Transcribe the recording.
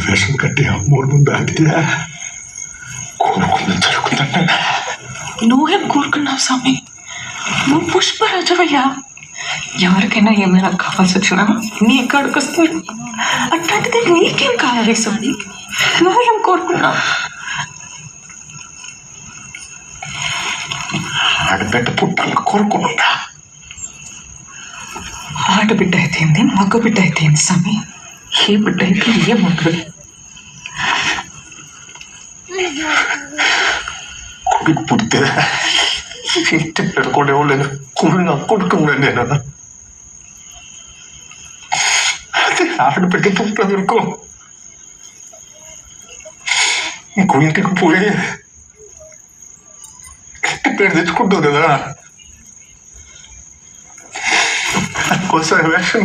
వేషం కట్టి అమ్మోరు ముందు ఆడితే కోరుకుంది జరుగుతుందంటే నువ్వేం కోరుకున్నావు స్వామి? నువ్వు పుష్పరాజవయ్యా. ఎవరికైనా ఏమైనా కావాల్సి వచ్చినా నీ ఇక్కడికి వస్తుంది. అట్లాంటిది నీకేం కావాలి స్వామి? నువ్వేం కోరుకున్నావు? ఆడబిడ్డ పుట్టాలని కోరుకున్నా. ఆడబిడ్డ అయితేంది, మగ బిడ్డ అయితేంది స్వామి? ఏ బిడ్డ అయితే ఏముంటుంది? కొడుకు పుడితే ఇంటి పెట్టుకోలేవు కొడుకు నా కొడుకున్నా నేను. అదే ఆడబిడ్డ పుట్టినది అనుకో, ఇంకో ఇంటికి పోయి ఇంటి పేరు తెచ్చుకుంటావు కదా. అందుకోసం వేషం